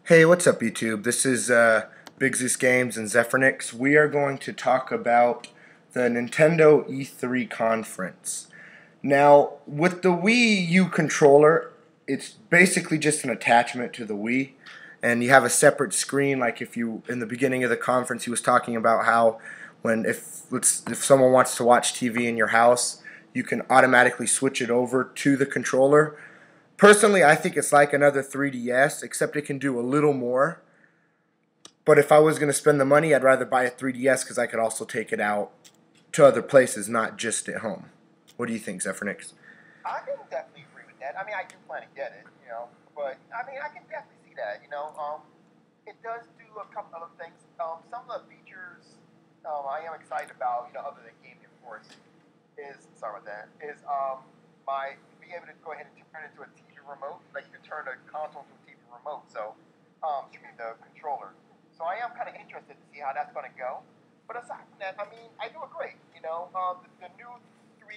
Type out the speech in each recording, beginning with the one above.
Hey, what's up, YouTube? This is Bigzeusgamez and Zephyrnix. We are going to talk about the Nintendo E3 conference. Now, with the Wii U controller, it's basically just an attachment to the Wii, and you have a separate screen. Like if you, in the beginning of the conference, he was talking about how if someone wants to watch TV in your house, you can automatically switch it over to the controller. Personally, I think it's like another 3DS, except it can do a little more. But if I was going to spend the money, I'd rather buy a 3DS because I could also take it out to other places, not just at home. What do you think, Zephyrnix? I can definitely agree with that. I mean, I do plan to get it, but I mean, I can definitely see that. It does do a couple other things. Some of the features I am excited about, other than gaming, of course, is sorry about that. Is my be able to go ahead and turn it into a TV remote. Like you can turn a console to a TV remote. So, through the controller. So I am kind of interested to see how that's going to go. But aside from that, I mean, I do agree. The new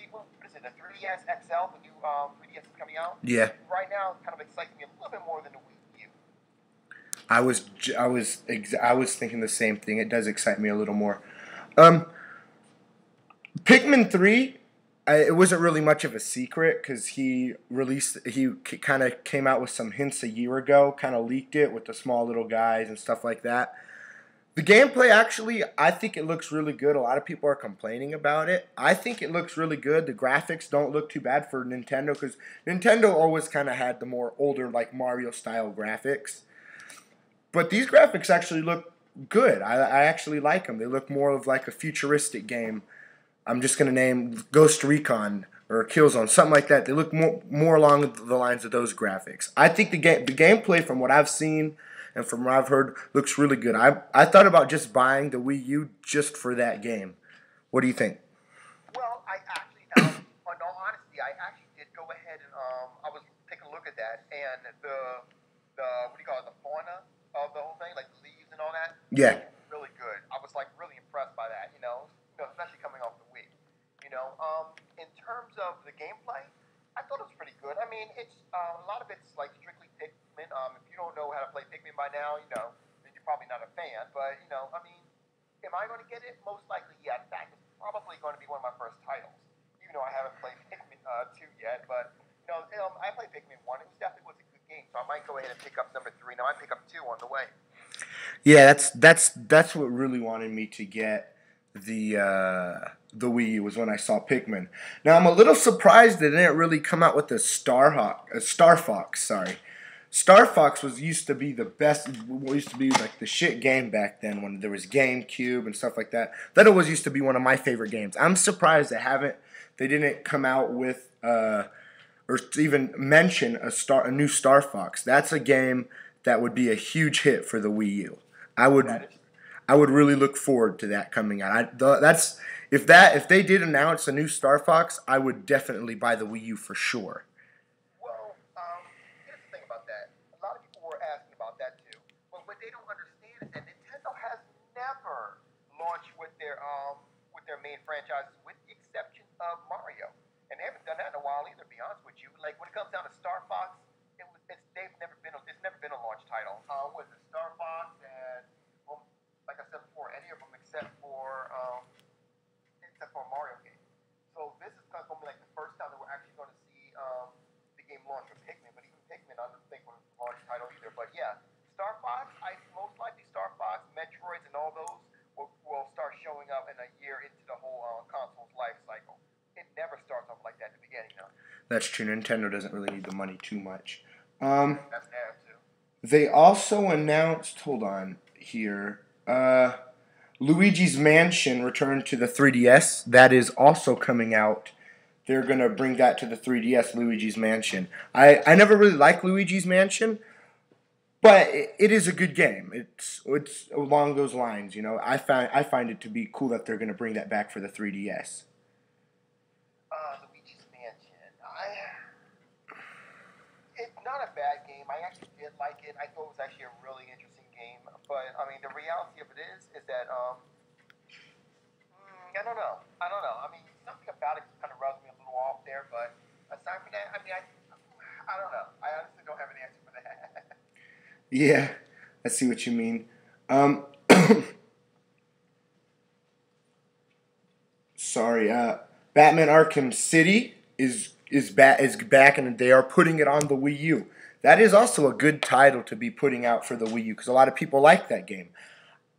what is it? The 3DS XL, the new 3DS is coming out. Yeah. Right now, it kind of excites me a little bit more than the Wii U. I was thinking the same thing. It does excite me a little more. Um, Pikmin 3, it wasn't really much of a secret because he kind of came out with some hints a year ago, kind of leaked it with the small little guys and stuff like that. The gameplay, actually, I think it looks really good. A lot of people are complaining about it. I think it looks really good. The graphics don't look too bad for Nintendo because Nintendo always kind of had the more older, like Mario-style graphics. But these graphics actually look good. I actually like them. They look more of like a futuristic game. I'm just going to name Ghost Recon or Killzone, something like that. They look more along the lines of those graphics. I think the gameplay, from what I've seen and from what I've heard, looks really good. I thought about just buying the Wii U just for that game. What do you think? Well, I actually, in all honesty, I actually did go ahead and I was taking a look at that, and the what do you call it, the fauna of the whole thing, like the leaves and all that. Yeah. Really good. I was like really impressed by that. Especially coming off the Wii. In terms of the gameplay, I thought it was pretty good. I mean, it's a lot of it's like strictly Pikmin. If you don't know how to play Pikmin by now, then you're probably not a fan. But I mean, am I going to get it? Most likely, yeah. In fact, it's probably going to be one of my first titles, even though I haven't played Pikmin 2 yet. But I played Pikmin 1. It was definitely was a good game, so I might go ahead and pick up number 3. Now I might pick up 2 on the way. Yeah, that's what really wanted me to get the Wii U, was when I saw Pikmin. Now I'm a little surprised they didn't really come out with the Star Fox. Sorry, Star Fox used to be the best. Used to be like the shit game back then when there was GameCube and stuff like that. That always used to be one of my favorite games. I'm surprised they didn't come out with or to even mention a new Star Fox. That's a game that would be a huge hit for the Wii U. I would really look forward to that coming out. If they did announce a new Star Fox, I would definitely buy the Wii U for sure. Well, here's the thing about that. A lot of people were asking about that too. But what they don't understand is that Nintendo has never launched with their main franchises, with the exception of Mario. And they haven't done that in a while either. To be honest with you, like when it comes down to Star Fox, it's never been a launch title. Was it Star Fox and like I said before, any of them except for a Mario game. So this is going to be like the first time that we're actually going to see the game launch from Pikmin. But even Pikmin, I don't think was a launch title either. But yeah, Star Fox, most likely Star Fox, Metroids, and all those will start showing up in a year into the whole console's life cycle. It never starts off like that at the beginning, though. That's true. Nintendo doesn't really need the money too much. That's bad too. They also announced. Hold on here. Luigi's Mansion returned to the 3DS. That is also coming out. They're going to bring that to the 3DS, Luigi's Mansion. I never really liked Luigi's Mansion, but it is a good game. It's along those lines, I find it to be cool that they're going to bring that back for the 3DS. Luigi's Mansion. It's not a bad game. I actually did like it. I thought it was actually a really interesting game. But I mean, the reality of it is that I don't know. I mean, something about it kind of rubs me a little off there. But aside from that, I mean, I don't know. I honestly don't have an answer for that. Yeah. I see what you mean. Um, sorry. Batman Arkham City is back, and they are putting it on the Wii U. That is also a good title to be putting out for the Wii U because a lot of people like that game.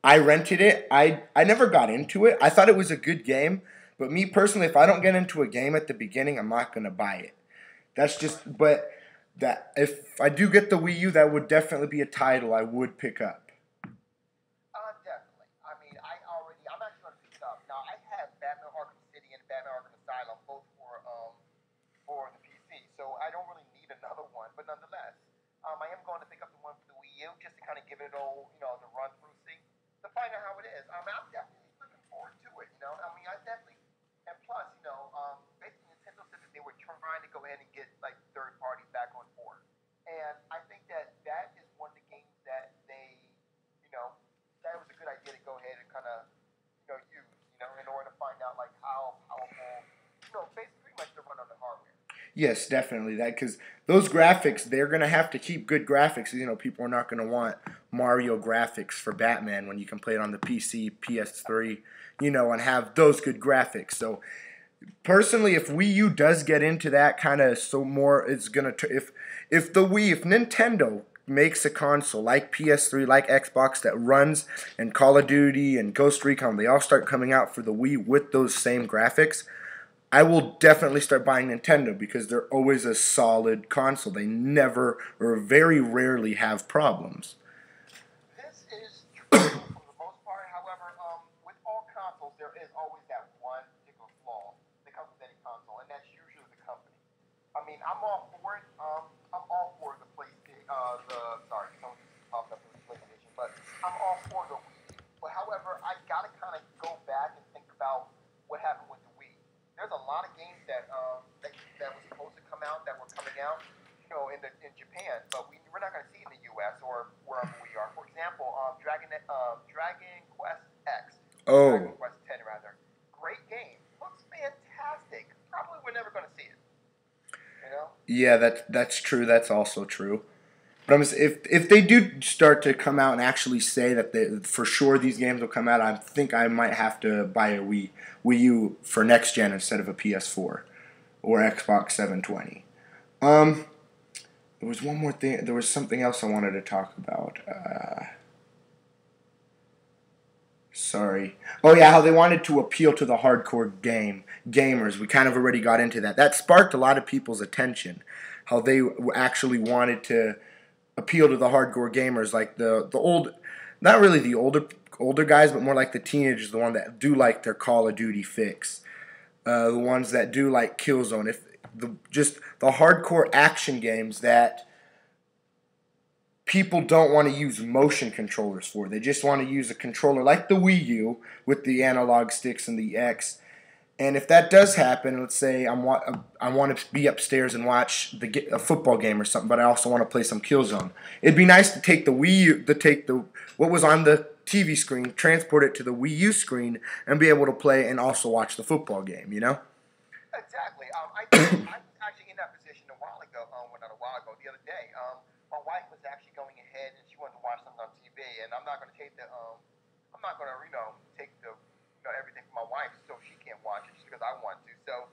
I rented it. I never got into it. I thought it was a good game, but me personally, if I don't get into a game at the beginning, I'm not gonna buy it. That's just. But that if I do get the Wii U, that would definitely be a title I would pick up. Definitely. I mean, I'm actually going to pick it up. Now, I have Batman Arkham City and Batman Arkham Asylum both for the PC, so I don't really need another one. But nonetheless, I am going to pick up the one for the Wii U just to kind of give it all, the run through, see, to find out how it is. I mean, I'm definitely looking forward to it. I mean, I definitely, and plus, basically Nintendo said that they were trying to go ahead and get like third parties back on board, and I think that is one of the games that they, you know, that was a good idea to go ahead and kind of, use, in order to find out like how powerful, basically pretty much to run on the hardware. Yes, definitely that because those graphics, they're gonna have to keep good graphics. People are not gonna want Mario graphics for Batman when you can play it on the PC, PS3, and have those good graphics. So personally, if Wii U does get into that kind of so more, it's gonna if Nintendo makes a console like PS3, like Xbox that runs and Call of Duty and Ghost Recon, they all start coming out for the Wii with those same graphics. I will definitely start buying Nintendo because they're always a solid console. They never or very rarely have problems. This is true for the most part. However, with all consoles, there is always that one particular flaw that comes with any console, and that's usually the company. I mean, I'm all for it. I'm all for the PlayStation. Someone just popped up with the PlayStation, but I'm all for the Wii. But however, I gotta kind of go back and think about what happened with the Wii. There's a lot of games that were supposed to come out that were coming out, in Japan, but we're not going to see in the U.S. or wherever we are. For example, Dragon Quest X, Dragon Oh, Quest 10 rather, great game, looks fantastic. Probably we're never going to see it. You know? yeah, that's true. That's also true. But if they do start to come out and actually say that for sure these games will come out, I think I might have to buy a Wii U for next gen instead of a PS4 or Xbox 720. Um, there was one more thing. There was something else I wanted to talk about. Sorry. Oh yeah, how they wanted to appeal to the hardcore gamers. We kind of already got into that. That sparked a lot of people's attention. How they actually wanted to appeal to the hardcore gamers, like the old, not really the older guys, but more like the teenagers, the one that do like their Call of Duty fix, the ones that do like Killzone. If just the hardcore action games that people don't want to use motion controllers for. They just want to use a controller like the Wii U with the analog sticks and the X. And if that does happen, let's say I want to be upstairs and watch a football game or something, but I also want to play some Killzone. It'd be nice to take the Wii U, to take the what was on the TV screen, transport it to the Wii U screen, and be able to play and also watch the football game. Exactly. I was actually in that position a while ago. Well, not a while ago, the other day. My wife was actually going ahead and she wanted to watch something on TV, and I'm not going to take I'm not going to, take everything from my wife so she can't watch it just because I want to. So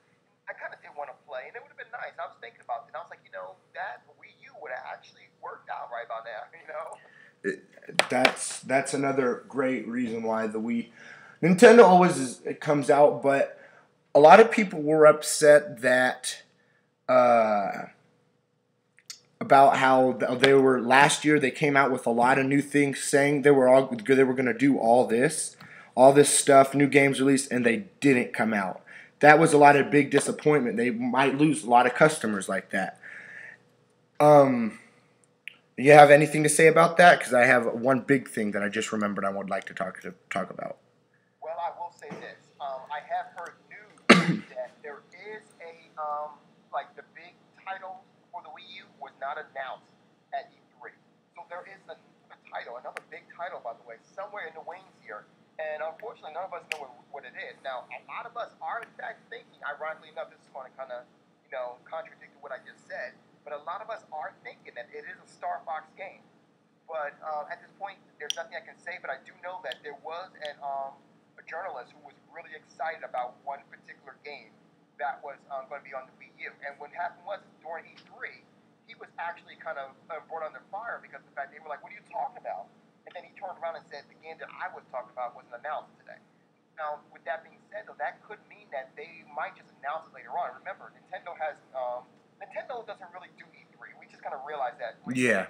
I kind of did want to play, and it would have been nice. I was thinking about it, and I was like, that Wii U would have actually worked out right about now. That's another great reason why the Wii Nintendo always it comes out, but a lot of people were upset that about how they were last year. They came out with a lot of new things, saying they were going to do all this stuff, new games released, and they didn't come out. That was a lot of big disappointment. They might lose a lot of customers like that. Do you have anything to say about that? Because I have one big thing that I just remembered I would like to talk about. Well, I will say this. I have heard news that there is like the big title for the Wii U was not announced at E3. So there is another big title, by the way, somewhere in the wings here. And unfortunately, none of us know what it is. Now, a lot of us are, in fact, thinking, ironically enough, this is going to kind of, contradict what I just said, but a lot of us are thinking that it is a Star Fox game. But But at this point, there's nothing I can say. But I do know that there was a journalist who was really excited about one particular game that was going to be on the Wii U. And what happened was during E3, he was actually kind of brought under fire because of the fact they were like, "What are you talking about?" And then he turned around and said, "The game that I was talking about wasn't announced today." Now, with that being said, though, that could mean that they might just announce it later on. Remember, Nintendo doesn't really do E3. We just kind of realized that. Yeah.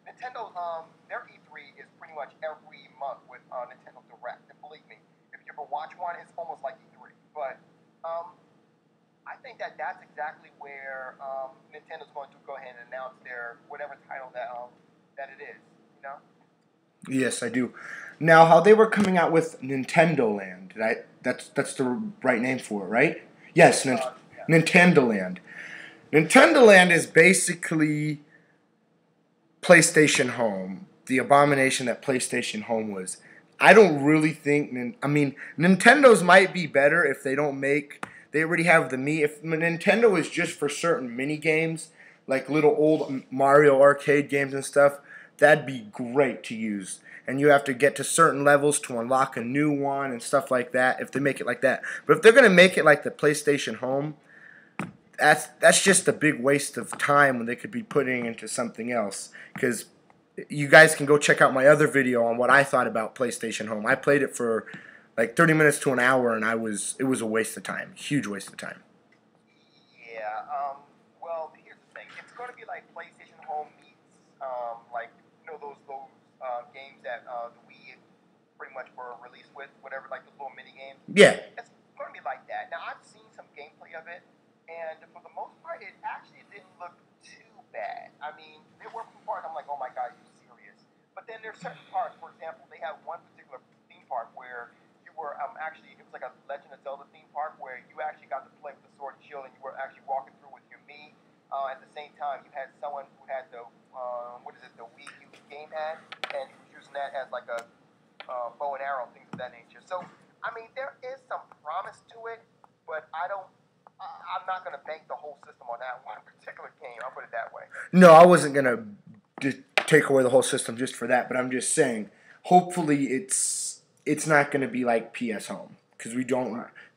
Nintendo, their E3 is pretty much every month with Nintendo Direct. And believe me, if you ever watch one, it's almost like E3. But I think that that's exactly where Nintendo's going to go ahead and announce their whatever title that it is. You know? Yes, I do. Now, how they were coming out with Nintendo Land, right? That's the right name for it, right? Yes, Yeah. Nintendo Land. Nintendo Land is basically PlayStation Home, the abomination that PlayStation Home was. I don't really think. I mean, Nintendo's might be better if they don't make. They already have the Mii. If Nintendo is just for certain mini games, like little old Mario arcade games and stuff, that'd be great to use. And you have to get to certain levels to unlock a new one and stuff like that. If they make it like that, but if they're gonna make it like the PlayStation Home, that's just a big waste of time when they could be putting into something else. Because you guys can go check out my other video on what I thought about PlayStation Home. I played it for like 30 minutes to an hour, and it was a waste of time, huge waste of time. Yeah. Well, here's the thing. It's going to be like PlayStation Home meets like those games that the Wii pretty much were released with, whatever, like the little mini games. Yeah. It's going to be like that. Now, I've seen some gameplay of it, and for the most part, it actually didn't look too bad. I mean, there were some parts I'm like, oh my god, are you serious? But then there's certain parts. For example, they have one particular theme park where you were actually, it was like a Legend of Zelda theme park where you actually got to play with the sword and shield, and you were actually walking through with your Mii. At the same time, you had someone who had the the Wii U gamepad, and he was using that as like a bow and arrow, things of that nature. So, I mean, there is some promise to it, but I'm not going to bank the whole system on that one particular game. I'll put it that way. No, I wasn't gonna take away the whole system just for that, but I'm just saying, hopefully it's not gonna be like PS Home, because we don't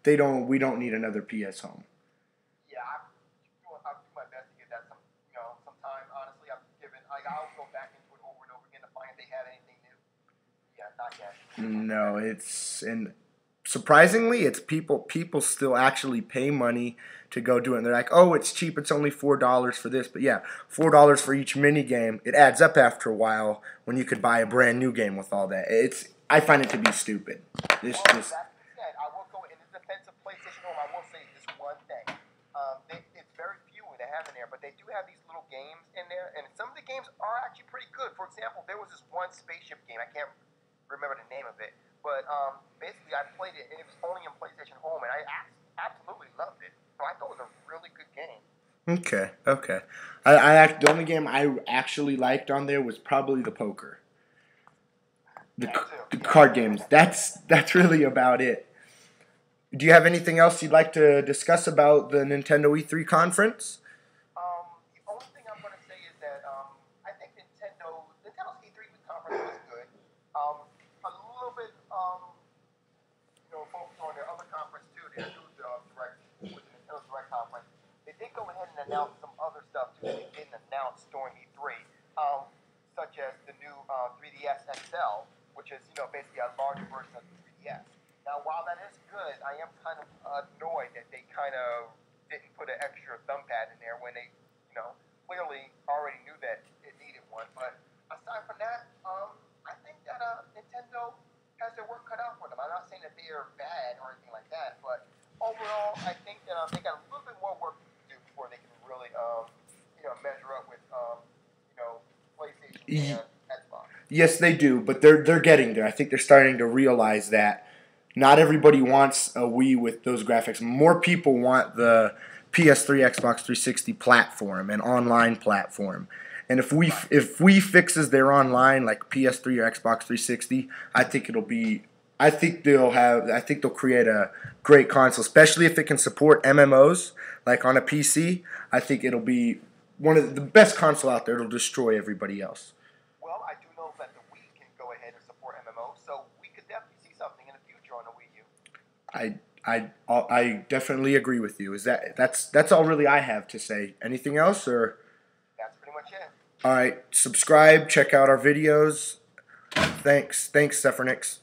need another PS Home. Yeah, I'll do my best to give that some time. Honestly, I'll go back into it over and over again to find if they had anything new. Yeah, not yet. No, and surprisingly, it's people still actually pay money to go do it. And they're like, oh, it's cheap. It's only $4 for this. But yeah, $4 for each mini game. It adds up after a while when you could buy a brand new game with all that. I find it to be stupid. That being said, I will go in the defense of PlayStation Home. I will say just one thing. It's very few they have in there, but they do have these little games in there, and some of the games are actually pretty good. For example, there was this one spaceship game. I can't remember the name of it, but basically I played it, and it was only in PlayStation Home, and I absolutely loved it. So I thought it was a really good game. Okay. The only game I actually liked on there was probably the poker. The card games. That's really about it. Do you have anything else you'd like to discuss about the Nintendo E3 conference? The only thing I'm going to say is that I think Nintendo's E3 conference was good. A little bit, focused on their other conference too, their new direct, with the Nintendo Direct conference. They did go ahead and announce some other stuff too that they didn't announce during E3, such as the new 3DS XL, which is basically a larger version of the 3DS. Now, while that is good, I am kind of annoyed that they kind of didn't put an extra thumb pad in there when they, clearly already knew that it needed one. But aside from that, I think that Nintendo has their work cut out for them. I'm not saying that they are bad or anything like that, but overall, I think that they got a little bit more work to do before they can really, measure up with, PlayStation and Xbox. Yes, they do, but they're getting there. I think they're starting to realize that not everybody wants a Wii with those graphics. More people want the PS3, Xbox 360 platform and online platform. And if Wii fixes their online like PS3 or Xbox 360, I think they'll create a great console, especially if it can support MMOs like on a PC. I think it'll be one of the best console out there. It'll destroy everybody else. Well, I do know that I definitely agree with you. That's all really I have to say. Anything else or? That's pretty much it. All right, subscribe, check out our videos. Thanks, Zephyrnix.